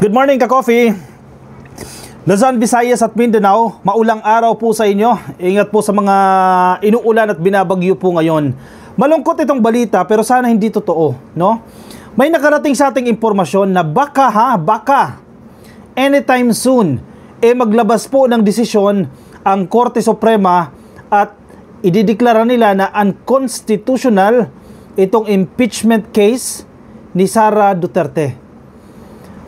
Good morning, ka-coffee. Luzon, Visayas at Mindanao, maulang araw po sa inyo. Ingat po sa mga inuulan at binabagyo po ngayon. Malungkot itong balita pero sana hindi totoo, no? May nakarating sa ating impormasyon na baka anytime soon maglabas po ng desisyon ang Korte Suprema at idideklara nila na unconstitutional itong impeachment case ni Sara Duterte.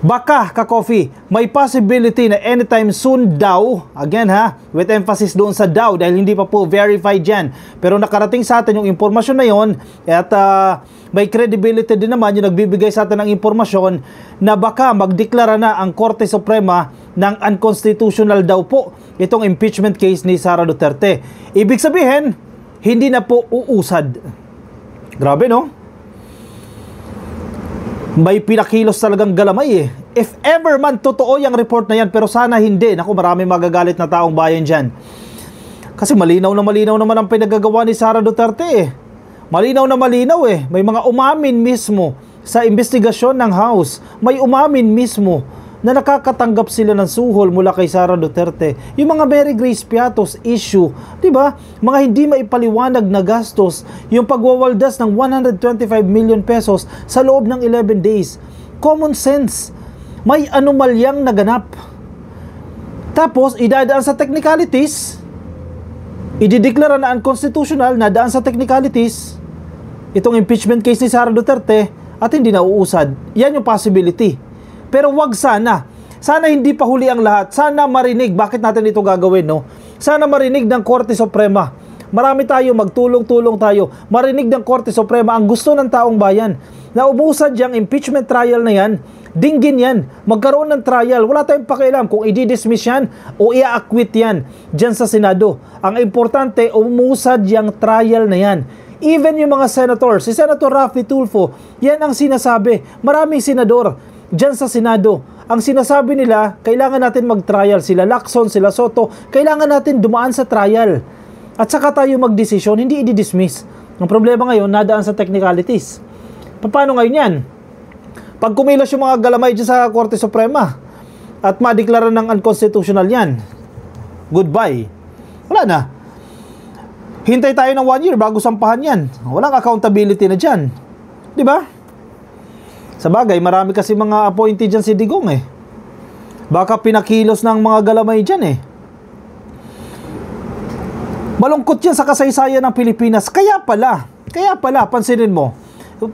Baka, ka-coffee, may possibility na anytime soon daw, again with emphasis doon sa daw dahil hindi pa po verified yan. Pero nakarating sa atin yung impormasyon na yon at may credibility din naman yung nagbibigay sa atin ng impormasyon na baka magdeklara na ang Korte Suprema ng unconstitutional daw po itong impeachment case ni Sara Duterte. Ibig sabihin, hindi na po uusad. Grabe, no? May pinakilos talagang galamay . If ever man totoo yung report na yan, pero sana hindi. Naku, marami magagalit na taong bayan dyan. Kasi malinaw naman ang pinagagawa ni Sara Duterte . Malinaw na malinaw . May mga umamin mismo sa investigasyon ng House. May umamin mismo na nakakatanggap sila ng suhol mula kay Sara Duterte. Yung mga Mary Grace Piatos issue, di ba? Mga hindi maipaliwanag na gastos, yung pagwawaldas ng 125 million pesos sa loob ng 11 days. Common sense. May anomalyang naganap. Tapos, idadaan sa technicalities, idideklara na unconstitutional, nadaan sa technicalities, itong impeachment case ni Sara Duterte, at hindi na uusad. Yan yung possibility. Pero wag sana. Sana hindi pa huli ang lahat. Sana marinig. Bakit natin ito gagawin, no? Sana marinig ng Korte Suprema. Marami tayo, magtulong-tulong tayo. Marinig ng Korte Suprema ang gusto ng taong bayan. Na ubusad yung impeachment trial na yan, dinggin yan. Magkaroon ng trial. Wala tayong pakialam kung i-dismiss yan o i-acquit yan dyan sa Senado. Ang importante, umusad yung trial na yan. Even yung mga senators, si Senator Raffy Tulfo, yan ang sinasabi. Maraming senador dyan sa Senado, ang sinasabi nila, kailangan natin mag-trial. Sila Lacson, sila Soto, kailangan natin dumaan sa trial. At saka tayo mag-desisyon, hindi i-dismiss. Ang problema ngayon, nadaan sa technicalities. Paano ngayon yan? Pag kumilos yung mga galamay dyan sa Korte Suprema at madeklara ng unconstitutional yan, goodbye. Wala na. Hintay tayo ng 1 year bago sampahan yan. Walang accountability na dyan. Di ba? Sa bagay, marami kasi mga appointee dyan si Digong . Baka pinakilos ng mga galamay dyan . Malungkot yan sa kasaysayan ng Pilipinas. Kaya pala, pansinin mo,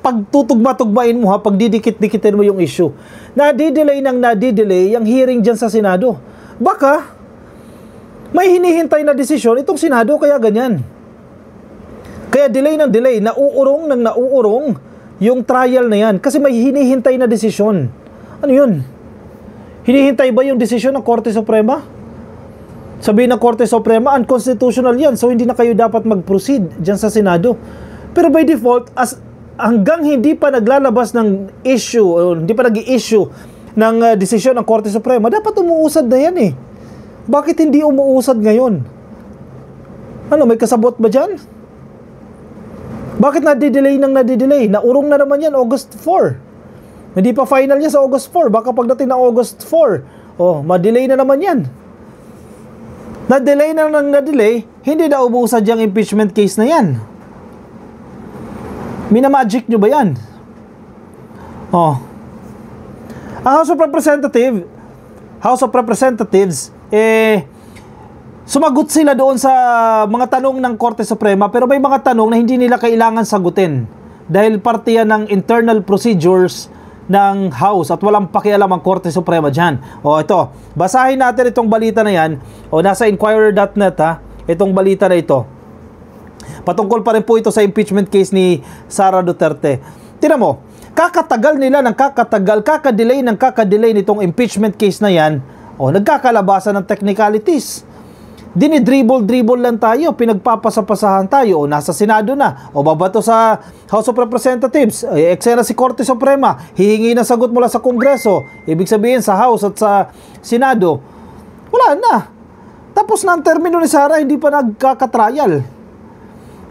pag tutugma-tugmain mo pag didikit-dikitin mo yung issue, nadidelay yung hearing dyan sa Senado. Baka, may hinihintay na desisyon itong Senado, kaya ganyan. Kaya delay ng delay, nauurong yung trial na yan. Kasi may hinihintay na desisyon. Ano yun? Hinihintay ba yung desisyon ng Korte Suprema? Sabihin ng Korte Suprema, unconstitutional yan. So, hindi na kayo dapat mag-proceed dyan sa Senado. Pero by default, hanggang hindi pa naglalabas ng issue, o hindi pa nag-i-issue ng desisyon ng Korte Suprema, dapat umuusad na yan . Bakit hindi umuusad ngayon? Ano, may kasabot ba dyan? Bakit nadidelay? Naurong na naman yan August 4. Hindi pa final yan sa August 4. Baka pagdating ng August 4, madelay na naman yan. Nadelay, hindi na ubusad yung impeachment case na yan. Minamagic nyo ba yan? Ang House of Representatives, sumagot sila doon sa mga tanong ng Korte Suprema, pero may mga tanong na hindi nila kailangan sagutin dahil parte yan ng internal procedures ng House at walang pakialam ang Korte Suprema dyan. Ito, basahin natin itong balita na yan, nasa inquirer.net itong balita na ito. Patungkol pa rin po ito sa impeachment case ni Sara Duterte. Tingnan mo, kakadelay nitong impeachment case na yan, nagkakalabasan ng technicalities. Dinidribble lang tayo, pinagpapasapasahan tayo, nasa Senado na, babato sa House of Representatives, eksena si Korte Suprema, hihingi ng sagot mula sa Kongreso, ibig sabihin sa House at sa Senado, wala na. Tapos na ang termino ni Sara, hindi pa nagkakatrial.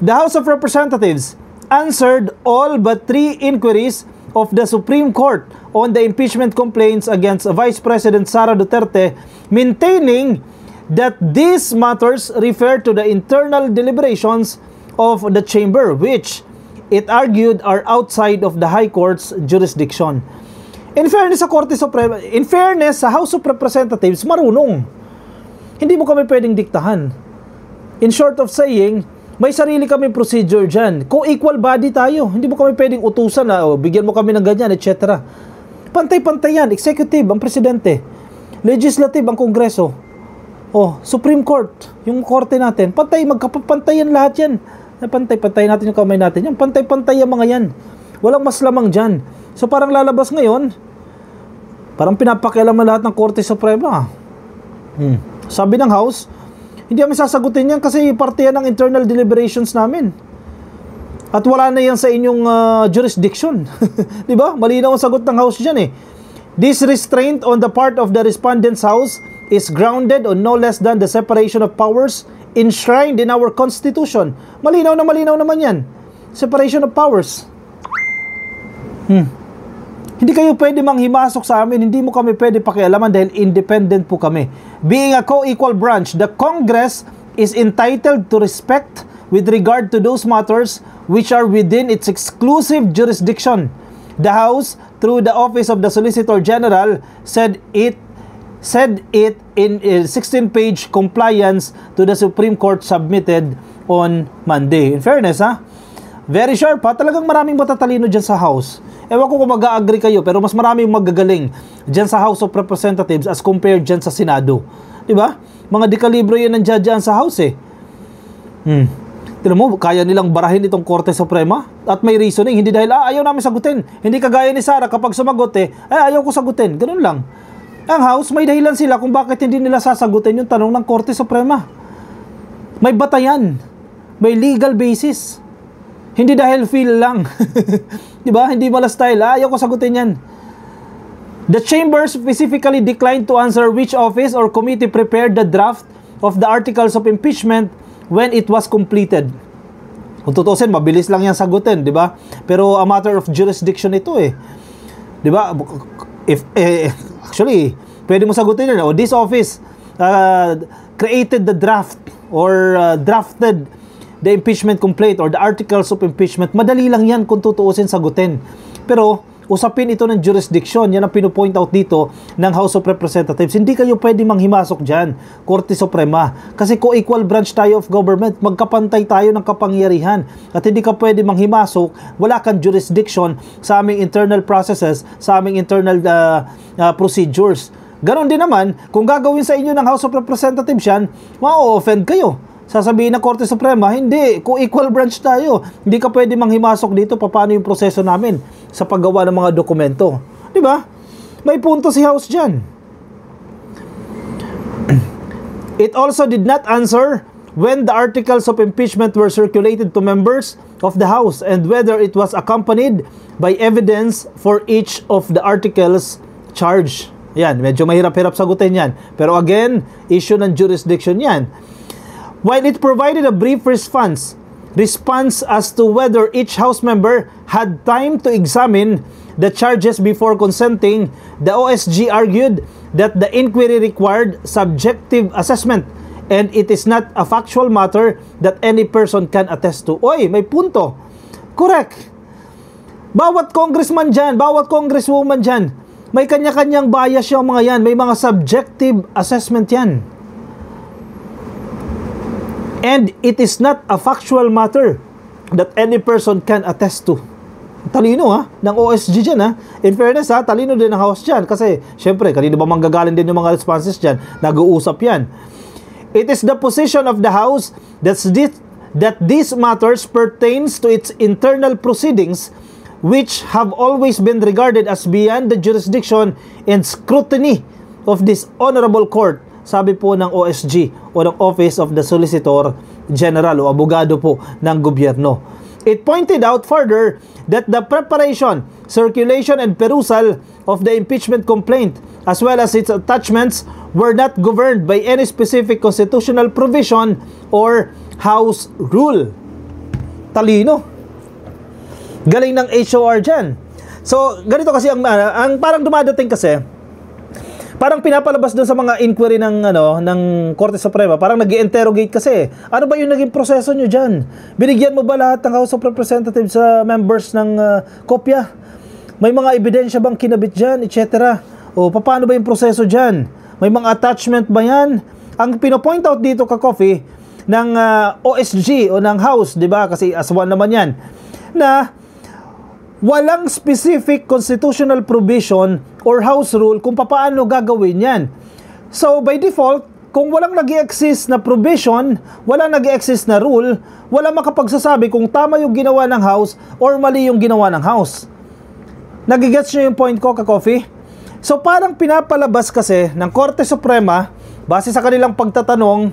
The House of Representatives answered all but 3 inquiries of the Supreme Court on the impeachment complaints against Vice President Sara Duterte, maintaining that these matters refer to the internal deliberations of the chamber, which it argued are outside of the High Court's jurisdiction. In fairness sa Korte Suprema, in fairness sa House of Representatives, marunong. Hindi mo kami pwedeng diktahan. In short of saying, may sarili kami procedure dyan. Co-equal body tayo. Hindi mo kami pwedeng utusan na bigyan mo kami ng ganyan, etc. Pantay-pantay yan. Executive, ang presidente. Legislative, ang kongreso. Supreme Court, yung korte natin. Magkapantayan lahat yan. Pantay-pantay natin yung kamay natin. Yan, pantay-pantay yung mga yan. Walang mas lamang dyan. So parang lalabas ngayon, parang pinapakialaman lahat ng Korte Suprema. Sabi ng House, hindi kami sasagutin yan kasi parte yan ng internal deliberations namin. At wala na yan sa inyong jurisdiction. Diba? Malinaw ang sagot ng House dyan eh. This restraint on the part of the respondent's House is grounded on no less than the separation of powers enshrined in our Constitution. Malinaw naman yan. Separation of powers. Hindi kayo pwede manghimasok sa amin, hindi mo kami pwede pakialaman dahil independent po kami. Being a co-equal branch, the Congress is entitled to respect with regard to those matters which are within its exclusive jurisdiction. The House, through the Office of the Solicitor General, said it in a 16-page compliance to the Supreme Court submitted on Monday. In fairness, very sharp talagang maraming matatalino dyan sa House. Ewan ko kung mag-agree kayo, pero mas maraming magagaling dyan sa House of Representatives as compared dyan sa Senado. Diba? Mga dekalibro yan ang dyan sa House eh. Tignan mo, kaya nilang barahin itong Korte Suprema at may reasoning. Hindi dahil, ayaw namin sagutin. Hindi kagaya ni Sara kapag sumagot ayaw ko sagutin. Ganun lang. Ang House, may dahilan sila kung bakit hindi nila sasagutin yung tanong ng Korte Suprema. May batayan. May legal basis. Hindi dahil feel lang. Diba? Hindi mala style. Ayaw ko sagutin yan. The Chamber specifically declined to answer which office or committee prepared the draft of the articles of impeachment when it was completed. Kung tutusin, mabilis lang yan sagutin, di ba? Pero a matter of jurisdiction ito eh. Di ba? Actually, pwede mo sagutin yun. This office created the draft or drafted the impeachment complaint or the articles of impeachment. Madali lang yan kung tutuusin sagutin. Pero usapin ito ng jurisdiction. Yan ang pinupoint out dito ng House of Representatives. Hindi kayo pwede manghimasok dyan, Korte Suprema. Kasi co-equal branch tayo of government. Magkapantay tayo ng kapangyarihan. At hindi ka pwede manghimasok. Wala kang jurisdiction sa aming internal processes, sa aming internal procedures. Ganon din naman, kung gagawin sa inyo ng House of Representatives yan, ma-offend kayo. Sasabihin ng Korte Suprema, hindi, co-equal branch tayo. Hindi ka pwede manghimasok dito paano yung proseso namin sa paggawa ng mga dokumento. Di ba? May punto si House dyan. It also did not answer when the articles of impeachment were circulated to members of the House and whether it was accompanied by evidence for each of the articles charged. Yan, medyo mahirap-hirap sagutin yan. Pero again, issue ng jurisdiction yan. While it provided a brief response as to whether each House member had time to examine the charges before consenting, the OSG argued that the inquiry required subjective assessment and it is not a factual matter that any person can attest to. Oy, may punto. Correct. Bawat congressman dyan, bawat congresswoman dyan, may kanya-kanyang bias yung mga yan. May mga subjective assessment yan. And it is not a factual matter that any person can attest to. Talino ng OSG dyan In fairness talino din ng House dyan. Kasi syempre, kanina ba manggagaling din yung mga responses dyan? Nag-uusap yan. It is the position of the House that these matters pertains to its internal proceedings which have always been regarded as beyond the jurisdiction and scrutiny of this honorable court. Sabi po ng OSG o ng Office of the Solicitor General o abogado po ng gobyerno. It pointed out further that the preparation, circulation, and perusal of the impeachment complaint as well as its attachments were not governed by any specific constitutional provision or House rule. Talino. Galing ng HOR dyan. So, ganito kasi ang parang dumadating kasi, parang pinapalabas doon sa mga inquiry ng Korte Suprema, parang nag-i-interrogate kasi. Ano ba yung naging proseso nyo dyan? Binigyan mo ba lahat ng House of Representatives sa members ng kopya? May mga ebidensya bang kinabit dyan, etc.? O paano ba yung proseso dyan? May mga attachment ba yan? Ang pinopoint out dito ka-coffee ng OSG o ng House, di ba? Kasi as one naman yan, na walang specific constitutional provision or House rule kung paano gagawin yan. So, by default, kung walang nag-i-exist na provision, walang nag-i-exist na rule, walang makapagsasabi kung tama yung ginawa ng House or mali yung ginawa ng House. Nagigets nyo yung point ko, ka-coffee? So, parang pinapalabas kasi ng Korte Suprema, base sa kanilang pagtatanong,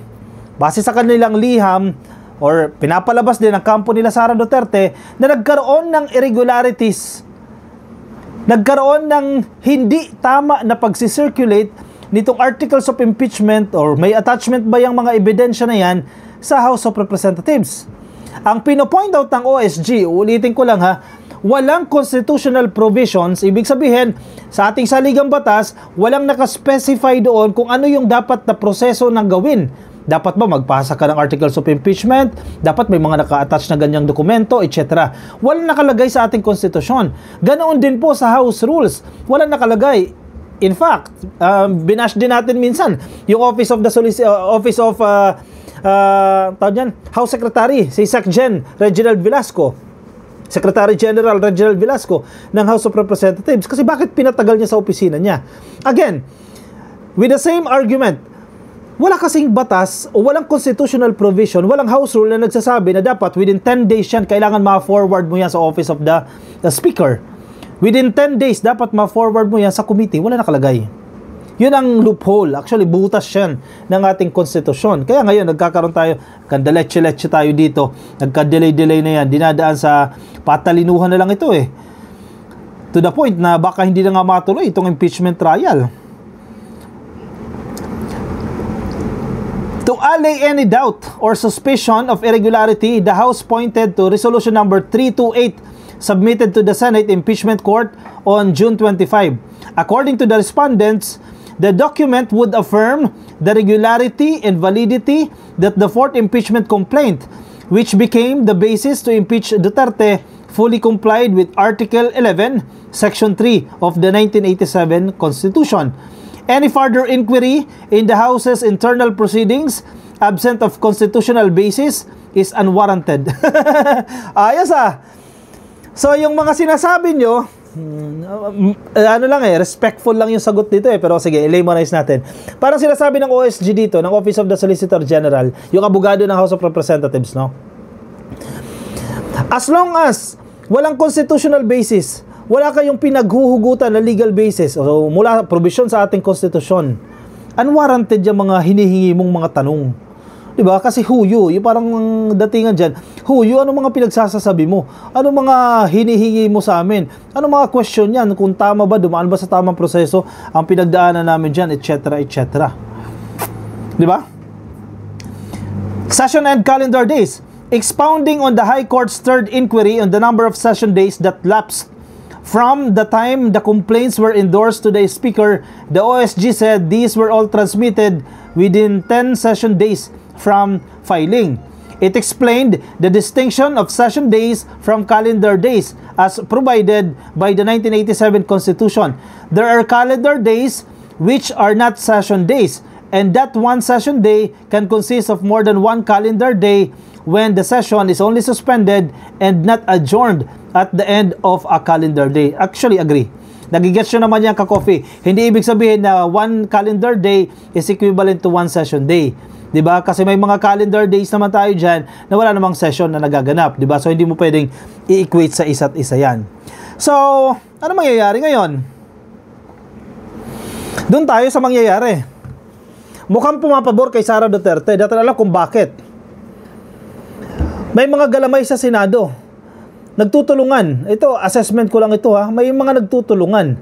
base sa kanilang liham, or pinapalabas din ng kampo nila Sara Duterte na nagkaroon ng irregularities, nagkaroon ng hindi tama na pagsisirculate nitong articles of impeachment or may attachment ba yung mga ebidensya na yan sa House of Representatives. Ang pinopoint out ng OSG, ulitin ko lang ha, walang constitutional provisions, ibig sabihin sa ating saligang batas, walang nakaspecify doon kung ano yung dapat na proseso ng gawin. Dapat ba magpasa ka ng articles of impeachment? Dapat may mga naka-attach na ganyang dokumento, etc. Walang nakalagay sa ating konstitusyon. Ganoon din po sa House rules. Walang nakalagay. In fact, binash din natin minsan yung Office of House Secretary, si SecGen Reginald Velasco. Secretary General Reginald Velasco ng House of Representatives. Kasi bakit pinatagal niya sa opisina niya? Again, with the same argument, wala kasing batas o walang constitutional provision, walang House rule na nagsasabi na dapat within 10 days yan, kailangan ma-forward mo yan sa Office of the Speaker. Within 10 days, dapat ma-forward mo yan sa committee. Wala nakalagay. Yun ang loophole. Actually, butas yan ng ating konstitusyon. Kaya ngayon, nagkakaroon tayo, kandaletse-letse tayo dito. Nagka-delay-delay na yan. Dinadaan sa patalinuhan na lang ito eh. To the point na baka hindi na nga matuloy itong impeachment trial. To allay any doubt or suspicion of irregularity, the House pointed to Resolution Number 328 submitted to the Senate Impeachment Court on June 25. According to the respondents, the document would affirm the regularity and validity that the fourth impeachment complaint, which became the basis to impeach Duterte, fully complied with Article 11, Section 3 of the 1987 Constitution. Any further inquiry in the House's internal proceedings, absent of constitutional basis, is unwarranted. Ayos ah. So, yung mga sinasabi nyo, respectful lang yung sagot dito eh. Pero sige, i-lamanize natin. Parang sinasabi ng OSG dito, ng Office of the Solicitor General, yung abogado ng House of Representatives, no? As long as walang constitutional basis, wala kayong pinaghuhugutan na legal basis o mula provision sa ating konstitusyon, unwarranted yung mga hinihingi mong mga tanong. Diba? Kasi huyo, yung parang datingan dyan, huyo, ano mga pinagsasasabi mo? Ano mga hinihingi mo sa amin? Ano mga question yan? Kung tama ba, dumaan ba sa tamang proseso ang pinagdaanan namin dyan, etc. etc. Diba? Session and calendar days. Expounding on the High Court's third inquiry on the number of session days that lapsed from the time the complaints were endorsed to the Speaker, the OSG said these were all transmitted within 10 session days from filing. It explained the distinction of session days from calendar days as provided by the 1987 Constitution. There are calendar days which are not session days, and that one session day can consist of more than one calendar day when the session is only suspended and not adjourned at the end of a calendar day. Actually, agree. Nagigets nyo naman yan, ka-coffee. Hindi ibig sabihin na one calendar day is equivalent to one session day. Diba? Kasi may mga calendar days naman tayo dyan na wala namang session na nagaganap. Diba? So, hindi mo pwedeng i-equate sa isa't isa yan. So, ano mangyayari ngayon? Doon tayo sa mangyayari. Mukhang pumapabor kay Sara Duterte. Dati alam kung bakit. May mga galamay sa Senado. Nagtutulungan. Ito, assessment ko lang ito ha. May mga nagtutulungan.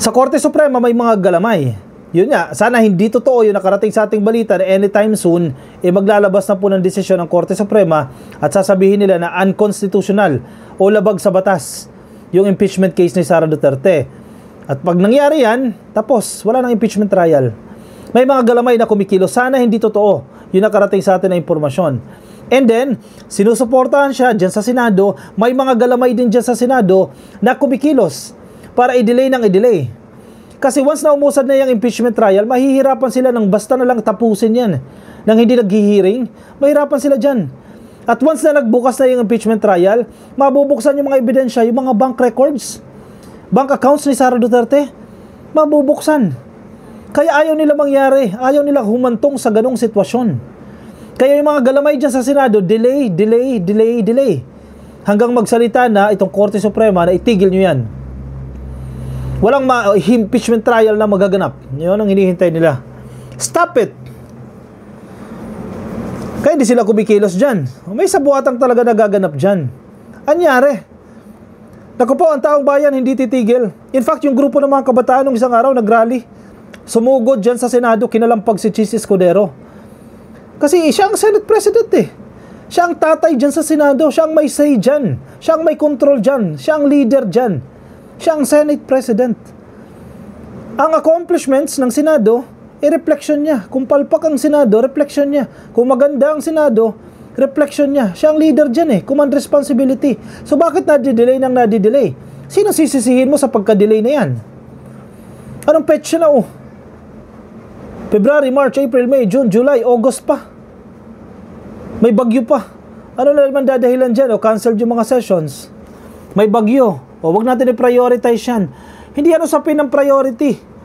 Sa Korte Suprema may mga galamay. Yun nga, sana hindi totoo yung nakarating sa ating balita na anytime soon, maglalabas na po ng desisyon ng Korte Suprema at sasabihin nila na unconstitutional o labag sa batas yung impeachment case ni Sara Duterte. At pag nangyari yan, tapos, wala nang impeachment trial. May mga galamay na kumikilos, sana hindi totoo yung nakarating sa atin na impormasyon. And then, sinusuportahan siya dyan sa Senado, may mga galamay din dyan sa Senado na kumikilos para i-delay ng i-delay. Kasi once na umusad na yung impeachment trial, mahihirapan sila ng basta na lang tapusin yan. Nang hindi nag-hearing, mahirapan sila dyan. At once na nagbukas na yung impeachment trial, mabubuksan yung mga ebidensya, yung mga bank records, bank accounts ni Sara Duterte, mabubuksan. Kaya ayaw nila mangyari, ayaw nila humantong sa ganong sitwasyon. Kaya yung mga galamay dyan sa Senado, delay. Hanggang magsalita na itong Korte Suprema na itigil nyo yan. Walang impeachment trial na magaganap. Yun ang hinihintay nila. Stop it! Kaya hindi sila kumikilos dyan. May sabuatang talaga nagaganap dyan. Anyari? Naku po, ang taong bayan hindi titigil. In fact, yung grupo ng mga kabataan nung isang araw nagrally. Sumugod dyan sa Senado, kinalampag si Chis Escudero. Kasi siya ang Senate President eh. Siya ang tatay dyan sa Senado. Siya ang may say dyan. Siya ang may control dyan. Siya ang leader dyan. Siya ang Senate President. Ang accomplishments ng Senado, reflection niya. Kung palpak ang Senado, reflection niya. Kung maganda ang Senado, reflection niya. Siya ang leader dyan eh. Command responsibility. So bakit nadidelay nang nadidelay? Sino sisisihin mo sa pagka-delay na yan? Anong petsa na oh? February, March, April, May, June, July, August pa. May bagyo pa. Ano na naman dadahilan dyan? O cancel yung mga sessions. May bagyo. O wag natin i-prioritize yan. Hindi yan usapin ng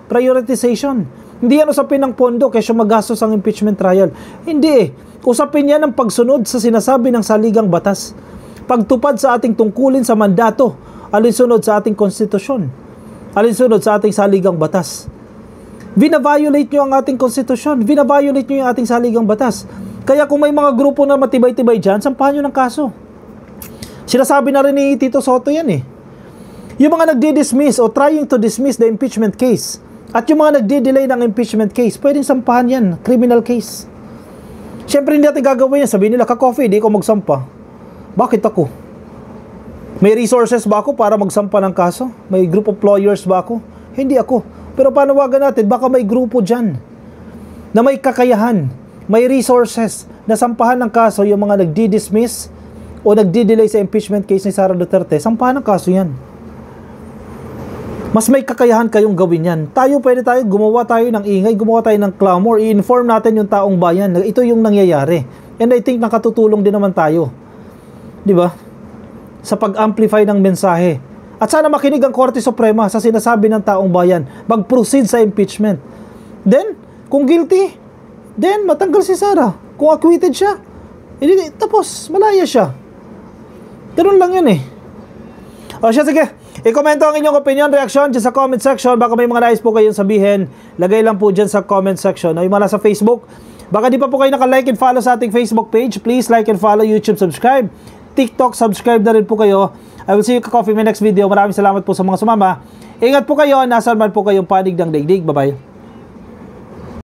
prioritization. Hindi yan usapin ng pondo kaysa magastos ang impeachment trial. Hindi eh. Usapin yan ng pagsunod sa sinasabi ng saligang batas. Pagtupad sa ating tungkulin sa mandato. Alinsunod sa ating konstitusyon. Alinsunod sa ating saligang batas. Vina-violate nyo ang ating konstitusyon. Vina-violate nyo yung ating saligang batas. Kaya kung may mga grupo na matibay-tibay dyan, sampahan nyo ng kaso. Sinasabi na rin ni Tito Soto yan eh. Yung mga nagdi-dismiss o trying to dismiss the impeachment case at yung mga nagdi-delay ng impeachment case, pwedeng sampahan yan, criminal case. Siyempre hindi natin gagawin yan. Sabihin nila, ka-coffee, di ko magsampa. Bakit ako? May resources ba ako para magsampa ng kaso? May group of lawyers ba ako? Hindi ako. Pero panawagan natin, baka may grupo dyan na may kakayahan, may resources na sampahan ng kaso yung mga nagdi-dismiss o nagdi-delay sa impeachment case ni Sara Duterte. Sampahan ng kaso yan. Mas may kakayahan kayong gawin yan. Pwede tayo, gumawa tayo ng ingay, gumawa tayo ng clamor, i-inform natin yung taong bayan na ito yung nangyayari. And I think nakatutulong din naman tayo. Di ba? Sa pag-amplify ng mensahe. At sana makinig ang Korte Suprema sa sinasabi ng taong bayan. Mag-proceed sa impeachment. Then, kung guilty, then matanggal si Sara. Kung acquitted siya, tapos malaya siya. Ganun lang yun eh. O siya, sige. I-komento ang inyong opinion, reaction dyan sa comment section. Baka may mga nais po kayong sabihin. Lagay lang po dyan sa comment section. O yung mga nasa Facebook, baka di pa po kayo naka-like and follow sa ating Facebook page. Please like and follow, YouTube, subscribe. TikTok, subscribe na rin po kayo. I will see you ka-coffee in my next video. Maraming salamat po sa mga sumama. Ingat po kayo. Nasaan man po kayong panig ng daigdig. Bye-bye.